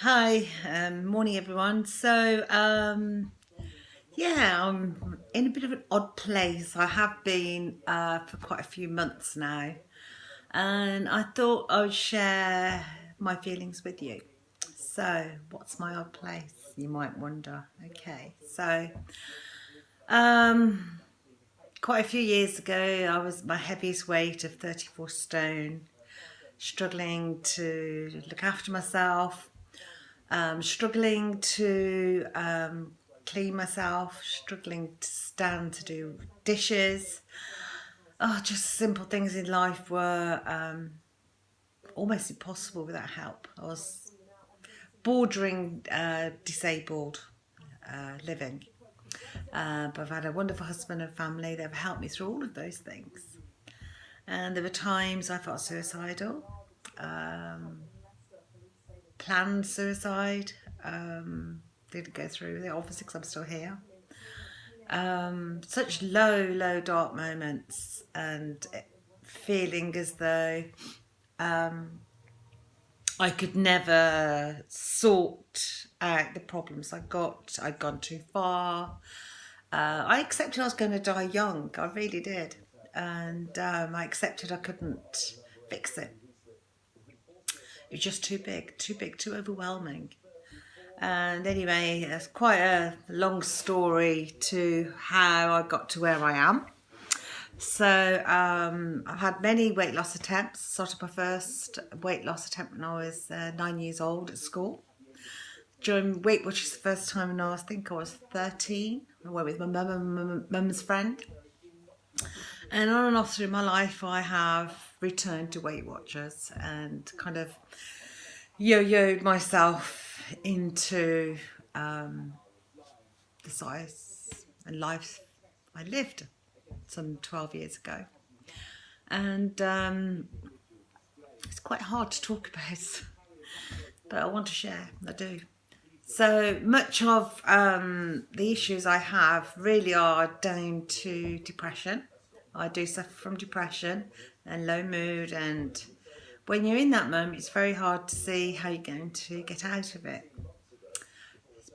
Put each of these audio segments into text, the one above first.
Hi, morning everyone. Yeah, I'm in a bit of an odd place. I have been for quite a few months now, and I thought I would share my feelings with you. So, what's my odd place? You might wonder. Okay, um, quite a few years ago, I was my heaviest weight of 34 stone, struggling to look after myself, struggling to clean myself, struggling to stand to do dishes. Oh, just simple things in life were almost impossible without help. I was bordering disabled living. But I've had a wonderful husband and family that have helped me through all of those things. And there were times I felt suicidal, um, planned suicide, didn't go through with it, obviously, because I'm still here. Such low, dark moments, and feeling as though I could never sort out the problems I got. I'd gone too far. I accepted I was going to die young. I really did. And I accepted I couldn't fix it. It was just too big, too overwhelming. And anyway, it's quite a long story to how I got to where I am. I've had many weight loss attempts. Started my first weight loss attempt when I was 9 years old at school. During Weight Watchers the first time when I think I was 13. I went with my mum and my mum's friend. And on and off through my life, I have returned to Weight Watchers and kind of yo-yoed myself into the size and life I lived some 12 years ago. And it's quite hard to talk about, but I want to share. I do. So much of the issues I have really are down to depression. I do suffer from depression and low mood, and when you're in that moment, it's very hard to see how you're going to get out of it.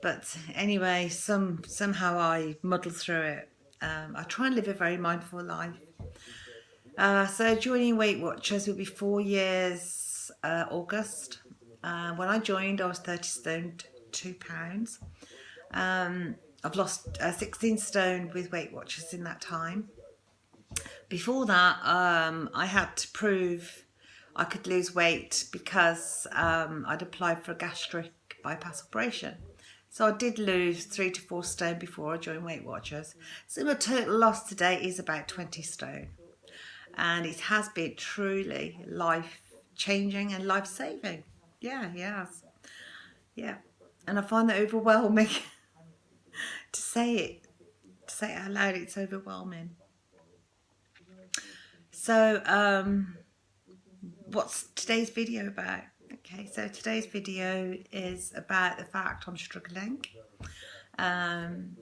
But anyway, somehow I muddle through it. I try and live a very mindful life. So joining Weight Watchers will be 4 years August. When I joined, I was 30 stone, 2 pounds. I've lost 16 stone with Weight Watchers in that time. Before that, I had to prove I could lose weight because I'd applied for a gastric bypass operation. So I did lose 3 to 4 stone before I joined Weight Watchers. So my total loss today is about 20 stone. And it has been truly life changing and life saving. Yeah, yes. Yeah. And I find that overwhelming to say it. To say it out loud, it's overwhelming. So, what's today's video about? Okay, so today's video is about the fact I'm struggling. And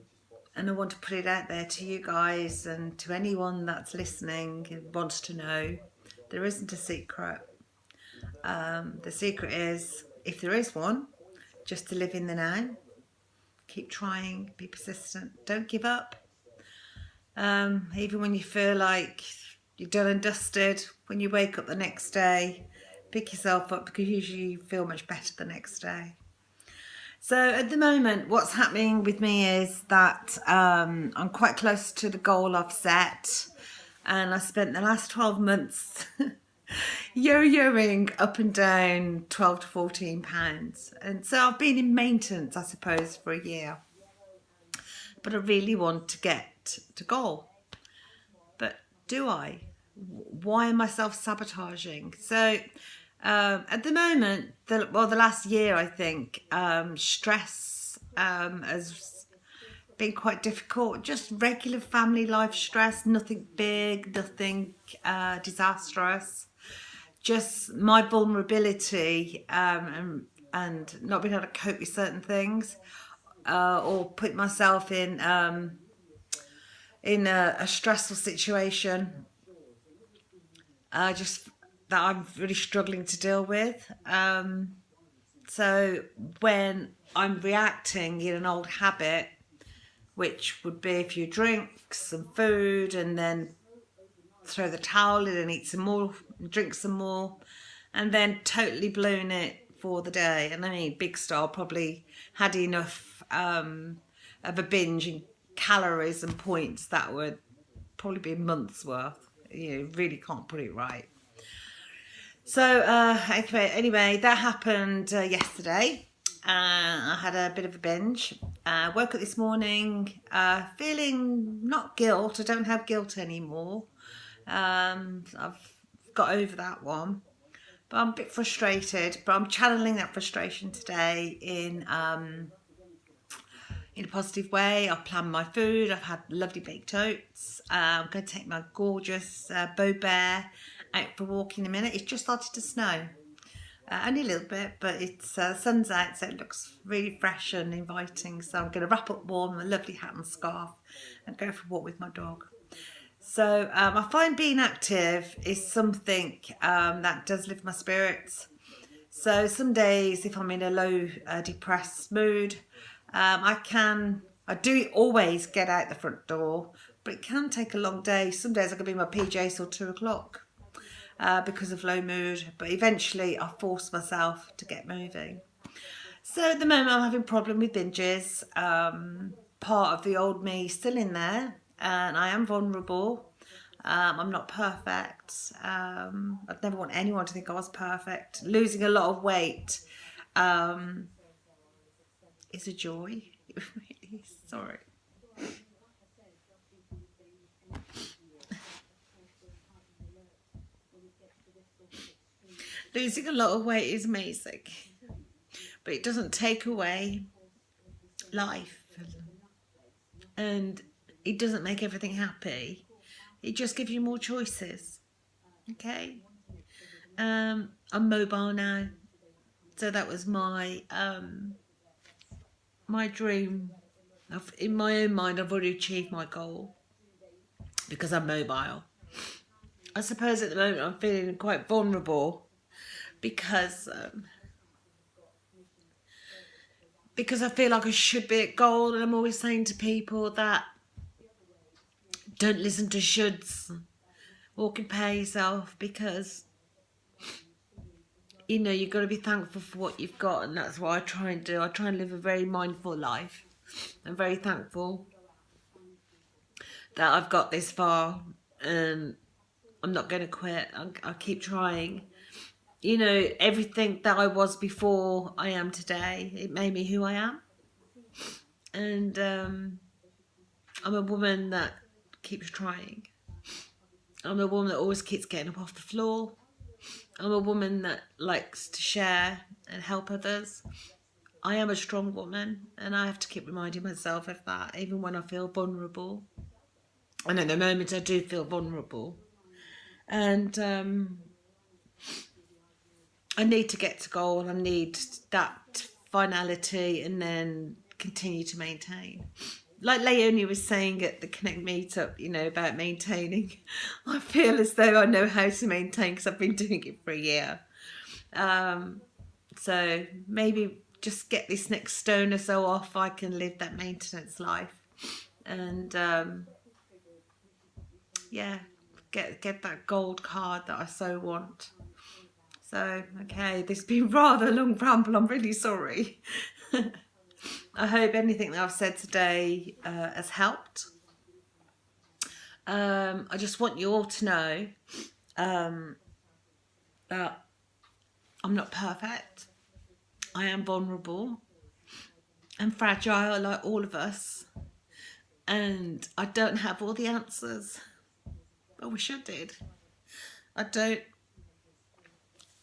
I want to put it out there to you guys and to anyone that's listening and wants to know there isn't a secret. The secret is, if there is one, just to live in the now. Keep trying, be persistent, don't give up. Even when you feel like you're done and dusted, when you wake up the next day, pick yourself up because usually you feel much better the next day. So at the moment, what's happening with me is that I'm quite close to the goal I've set, and I spent the last 12 months yo-yoing up and down 12 to 14 pounds. And so I've been in maintenance, I suppose, for a year. But I really want to get to goal. But do I? Why am I self-sabotaging? So at the moment, the last year, I think, stress has been quite difficult. Just regular family life stress, nothing big, nothing disastrous. Just my vulnerability and not being able to cope with certain things or put myself in a stressful situation. Just that I'm really struggling to deal with. So when I'm reacting in an old habit, which would be if you drink some food and then throw the towel in and eat some more, drink some more, and then totally blown it for the day. And I mean, Big Star probably had enough of a binge in calories and points that would probably be months worth. You really can't put it right. So anyway, that happened yesterday. I had a bit of a binge. Woke up this morning feeling not guilt. I don't have guilt anymore. I've got over that one. But I'm a bit frustrated. But I'm channeling that frustration today in a positive way. I've planned my food. I've had lovely baked oats. I'm going to take my gorgeous Beau Bear out for a walk in a minute. It's just started to snow. Only a little bit, but it's sun's out, so it looks really fresh and inviting. So I'm going to wrap up warm, a lovely hat and scarf, and go for a walk with my dog. So I find being active is something that does lift my spirits. So some days, if I'm in a low, depressed mood, I do always get out the front door, but it can take a long day. Some days I could be in my PJs till 2 o'clock. Because of low mood, but eventually I force myself to get moving. So at the moment I'm having a problem with binges. Part of the old me still in there, and I am vulnerable. I'm not perfect. I'd never want anyone to think I was perfect. Losing a lot of weight is a joy. It really is. Sorry. Losing a lot of weight is amazing, but it doesn't take away life, and it doesn't make everything happy. It just gives you more choices. Okay. I'm mobile now, so that was my my dream. In my own mind, I've already achieved my goal because I'm mobile. I suppose at the moment I'm feeling quite vulnerable because I feel like I should be at goal, and I'm always saying to people that don't listen to shoulds, walk and pay yourself, because you know you've got to be thankful for what you've got, and that's what I try and do. I try and live a very mindful life. I'm very thankful that I've got this far, and I'm not going to quit. I'll keep trying. You know, everything that I was before I am today, it made me who I am. And I'm a woman that keeps trying. I'm a woman that always keeps getting up off the floor. I'm a woman that likes to share and help others. I am a strong woman, and I have to keep reminding myself of that, even when I feel vulnerable. And at the moment I do feel vulnerable. And I need to get to goal. I need that finality and then continue to maintain. Like Leonie was saying at the Connect meetup, you know, about maintaining. I feel as though I know how to maintain because I've been doing it for a year. So maybe just get this next stone or so off, I can live that maintenance life. And yeah, get that gold card that I so want. So, okay, this has been rather a long ramble. I'm really sorry. I hope anything that I've said today has helped. I just want you all to know that I'm not perfect. I am vulnerable and fragile like all of us. And I don't have all the answers. I wish I did. I don't.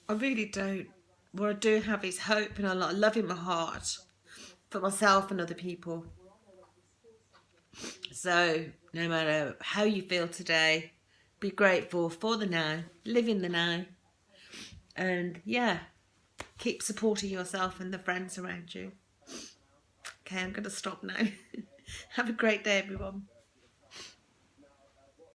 I really don't. What I do have is hope and a lot of love in my heart for myself and other people. So no matter how you feel today, be grateful for the now, live in the now, and yeah, keep supporting yourself and the friends around you. Okay, I'm going to stop now. Have a great day, everyone.